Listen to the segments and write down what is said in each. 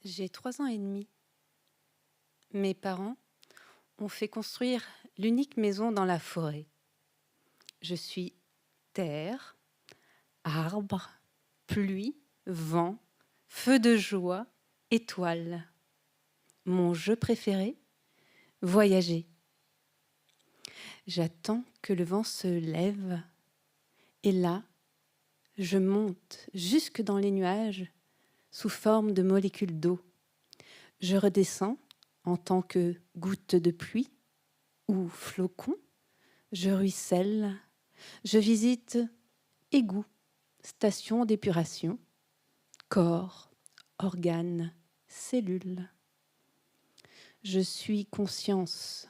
J'ai 3 ans et demi. Mes parents ont fait construire l'unique maison dans la forêt. Je suis terre, arbre, pluie, vent, feu de joie, étoile. Mon jeu préféré, voyager. J'attends que le vent se lève et là, je monte jusque dans les nuages sous forme de molécules d'eau. Je redescends en tant que goutte de pluie ou flocon. Je ruisselle. Je visite égouts, stations d'épuration, corps, organes, cellules. Je suis conscience.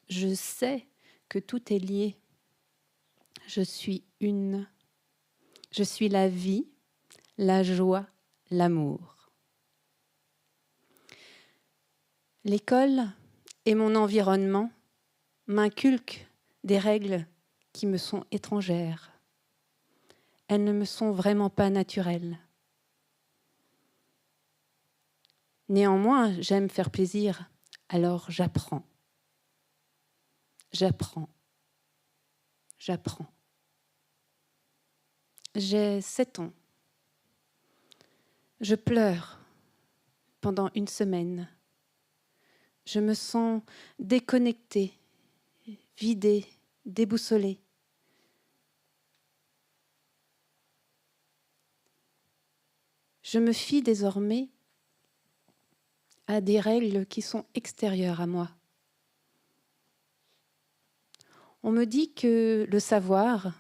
Je sais que tout est lié. Je suis une. Je suis la vie, la joie, l'amour. L'école et mon environnement m'inculquent des règles qui me sont étrangères. Elles ne me sont vraiment pas naturelles. Néanmoins, j'aime faire plaisir, alors j'apprends. J'apprends. J'apprends. J'ai 7 ans. Je pleure pendant une semaine. Je me sens déconnectée, vidée, déboussolée. Je me fie désormais à des règles qui sont extérieures à moi. On me dit que le savoir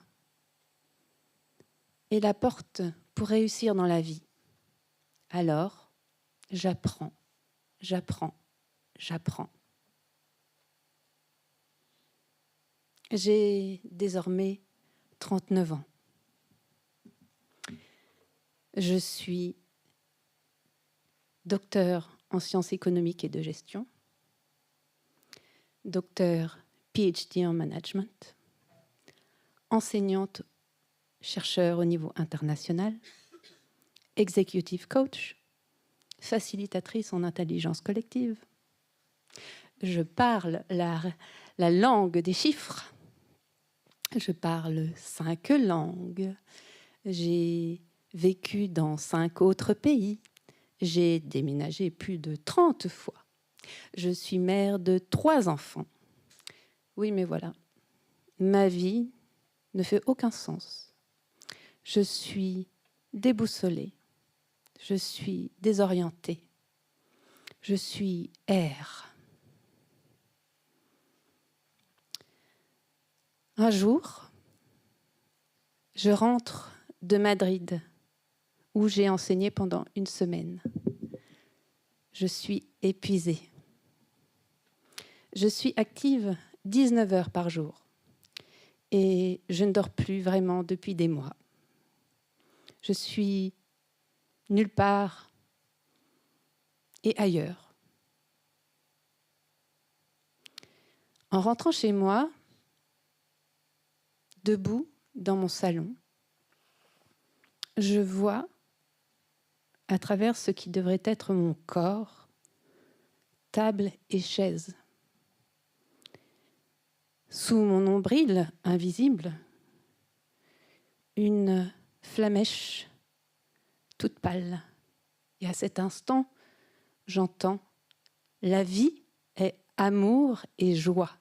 est la porte pour réussir dans la vie. Alors, j'apprends, j'apprends, j'apprends. J'ai désormais 39 ans. Je suis docteur en sciences économiques et de gestion, docteur PhD en management, enseignante, chercheur au niveau international, executive coach, facilitatrice en intelligence collective. Je parle la langue des chiffres. Je parle 5 langues. J'ai vécu dans 5 autres pays. J'ai déménagé plus de 30 fois. Je suis mère de 3 enfants. Oui, mais voilà, ma vie ne fait aucun sens. Je suis déboussolée. Je suis désorientée. Je suis air. Un jour, je rentre de Madrid, où j'ai enseigné pendant une semaine. Je suis épuisée. Je suis active 19 heures par jour et je ne dors plus vraiment depuis des mois. Je suis nulle part et ailleurs. En rentrant chez moi, debout dans mon salon, je vois à travers ce qui devrait être mon corps, table et chaise. Sous mon nombril invisible, une flamèche toute pâle. Et à cet instant, j'entends « La vie est amour et joie ».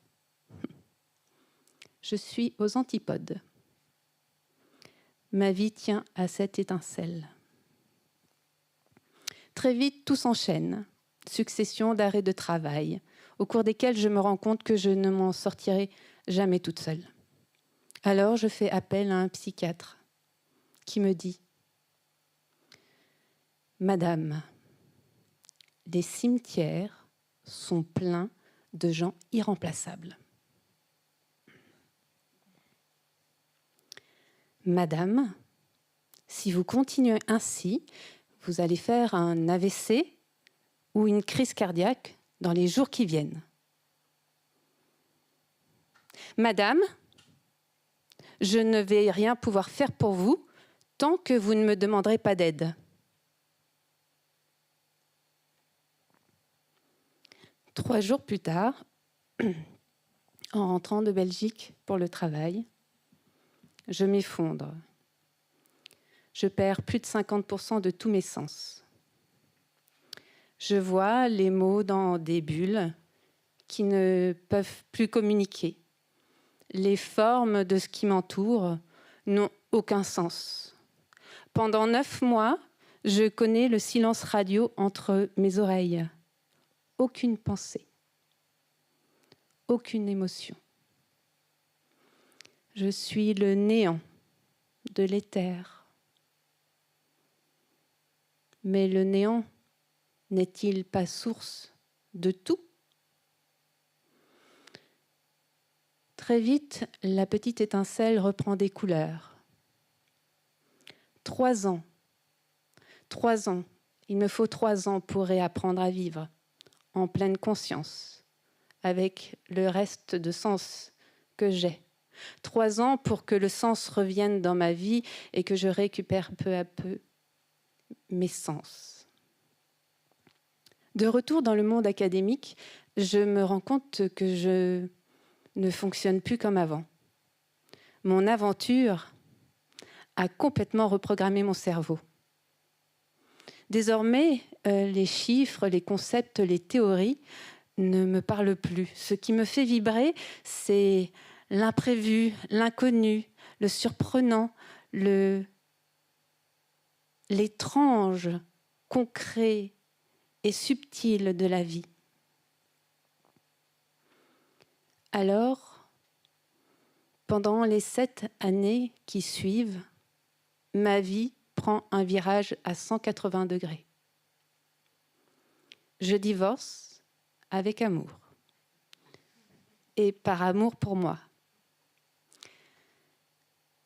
Je suis aux antipodes. Ma vie tient à cette étincelle. Très vite, tout s'enchaîne. Succession d'arrêts de travail, au cours desquels je me rends compte que je ne m'en sortirai jamais toute seule. Alors, je fais appel à un psychiatre qui me dit « Madame, les cimetières sont pleins de gens irremplaçables. Madame, si vous continuez ainsi, vous allez faire un AVC ou une crise cardiaque dans les jours qui viennent. Madame, je ne vais rien pouvoir faire pour vous tant que vous ne me demanderez pas d'aide. » 3 jours plus tard, en rentrant de Belgique pour le travail, je m'effondre. Je perds plus de 50% de tous mes sens. Je vois les mots dans des bulles qui ne peuvent plus communiquer. Les formes de ce qui m'entoure n'ont aucun sens. Pendant 9 mois, je connais le silence radio entre mes oreilles. Aucune pensée, aucune émotion. Je suis le néant de l'éther. Mais le néant n'est-il pas source de tout ? Très vite, la petite étincelle reprend des couleurs. 3 ans. 3 ans. Il me faut 3 ans pour réapprendre à vivre, en pleine conscience, avec le reste de sens que j'ai. 3 ans pour que le sens revienne dans ma vie et que je récupère peu à peu mes sens. De retour dans le monde académique, je me rends compte que je ne fonctionne plus comme avant. Mon aventure a complètement reprogrammé mon cerveau. Désormais, les chiffres, les concepts, les théories ne me parlent plus. Ce qui me fait vibrer, c'est l'imprévu, l'inconnu, le surprenant, l'étrange, concret et subtil de la vie. Alors, pendant les 7 années qui suivent, ma vie prend un virage à 180 degrés. Je divorce avec amour. Et par amour pour moi.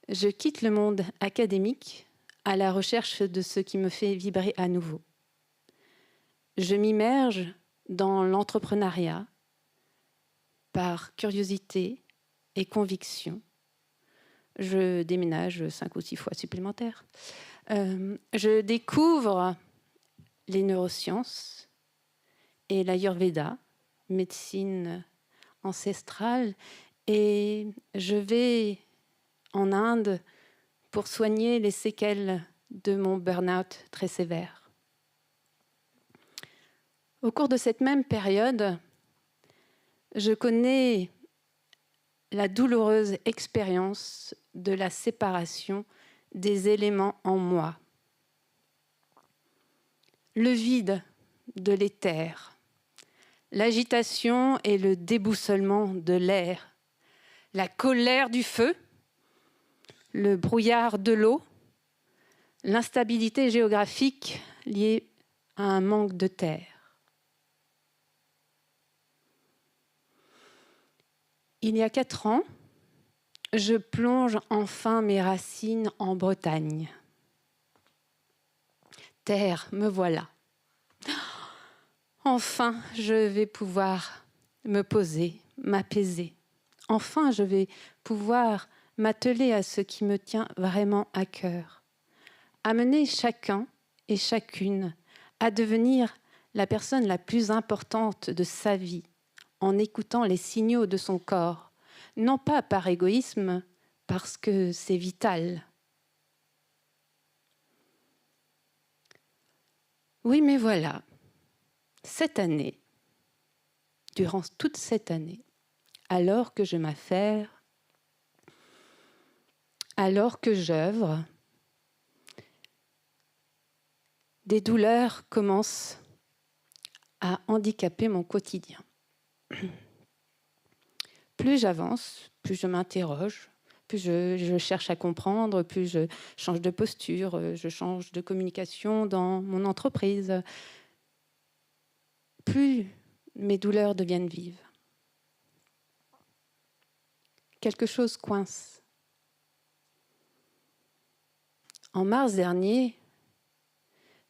Je quitte le monde académique à la recherche de ce qui me fait vibrer à nouveau. Je m'immerge dans l'entrepreneuriat par curiosité et conviction. Je déménage 5 ou 6 fois supplémentaires. Je découvre les neurosciences et l'Ayurveda, médecine ancestrale, et je vais en Inde pour soigner les séquelles de mon burn-out très sévère. Au cours de cette même période, je connais la douloureuse expérience de la séparation des éléments en moi. Le vide de l'éther, l'agitation et le déboussolement de l'air, la colère du feu, le brouillard de l'eau, l'instabilité géographique liée à un manque de terre. Il y a 4 ans, je plonge enfin mes racines en Bretagne. Terre, me voilà. Enfin, je vais pouvoir me poser, m'apaiser. Enfin, je vais pouvoir m'atteler à ce qui me tient vraiment à cœur. Amener chacun et chacune à devenir la personne la plus importante de sa vie en écoutant les signaux de son corps, non pas par égoïsme, parce que c'est vital. Oui, mais voilà, cette année, durant toute cette année, alors que je m'affaire, alors que j'œuvre, des douleurs commencent à handicaper mon quotidien. Plus j'avance, plus je m'interroge, plus je cherche à comprendre, plus je change de posture, je change de communication dans mon entreprise, plus mes douleurs deviennent vives. Quelque chose coince. En mars dernier,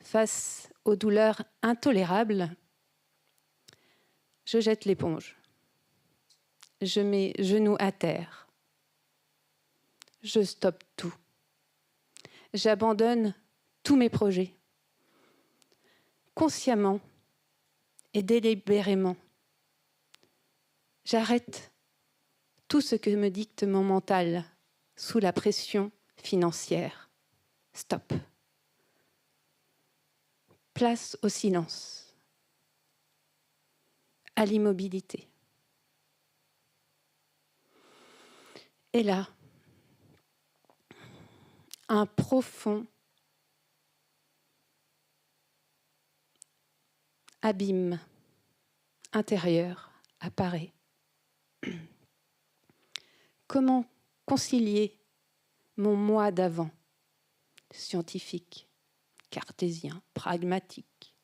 face aux douleurs intolérables, je jette l'éponge. Je mets genoux à terre. Je stoppe tout. J'abandonne tous mes projets. Consciemment et délibérément, J'arrête tout ce que me dicte mon mental sous la pression financière. Stop. Place au silence, à l'immobilité. Et là, un profond abîme intérieur apparaît. Comment concilier mon moi d'avant, scientifique, cartésien, pragmatique,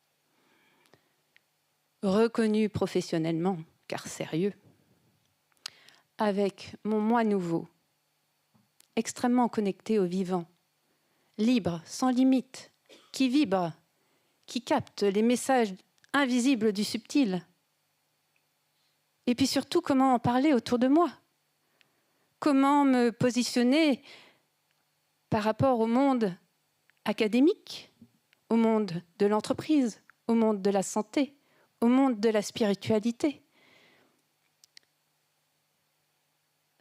reconnu professionnellement, car sérieux, avec mon moi nouveau, extrêmement connecté au vivant, libre, sans limite, qui vibre, qui capte les messages invisibles du subtil. Et puis surtout, comment en parler autour de moi? Comment me positionner par rapport au monde académique, au monde de l'entreprise, au monde de la santé, au monde de la spiritualité?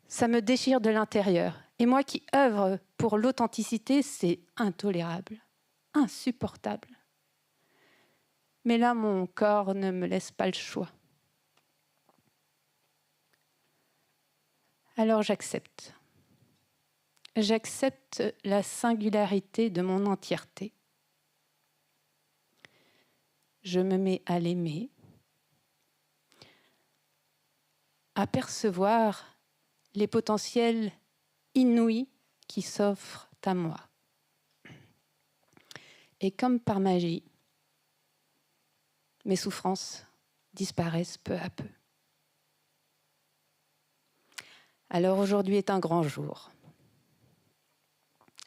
Ça me déchire de l'intérieur. Et moi qui œuvre pour l'authenticité, c'est intolérable, insupportable. Mais là, mon corps ne me laisse pas le choix. Alors j'accepte. J'accepte la singularité de mon entièreté. Je me mets à l'aimer, à percevoir les potentiels inouïs qui s'offrent à moi. Et comme par magie, mes souffrances disparaissent peu à peu. Alors aujourd'hui est un grand jour.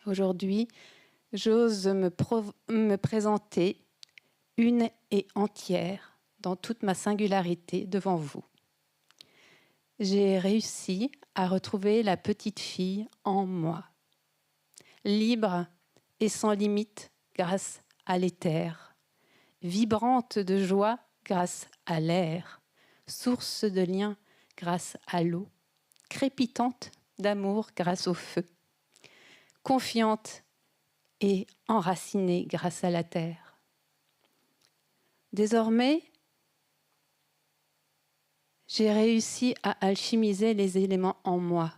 Aujourd'hui, j'ose me présenter une et entière dans toute ma singularité devant vous. J'ai réussi à retrouver la petite fille en moi, libre et sans limite grâce à l'éther, vibrante de joie grâce à l'air, source de lien grâce à l'eau, crépitante d'amour grâce au feu, confiante et enracinée grâce à la terre. Désormais, j'ai réussi à alchimiser les éléments en moi.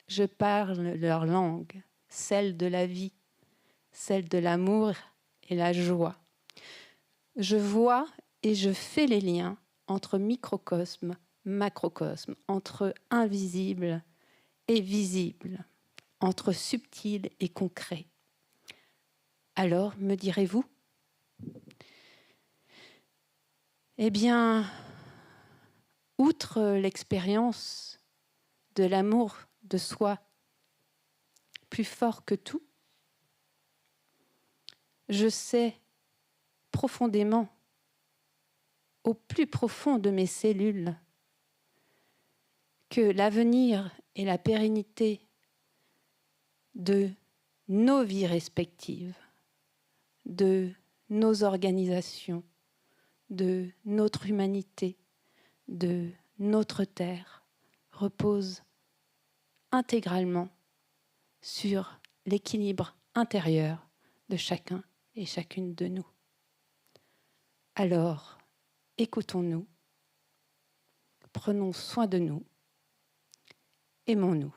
Je parle leur langue, celle de la vie, celle de l'amour et la joie. Je vois et je fais les liens entre microcosme, macrocosme, entre invisible et visible, entre subtil et concret. Alors, me direz-vous? Eh bien, outre l'expérience de l'amour de soi plus fort que tout, je sais profondément, au plus profond de mes cellules, que l'avenir et la pérennité de nos vies respectives, de nos organisations, de notre humanité, de notre terre, repose intégralement sur l'équilibre intérieur de chacun et chacune de nous. Alors, écoutons-nous, prenons soin de nous, aimons-nous.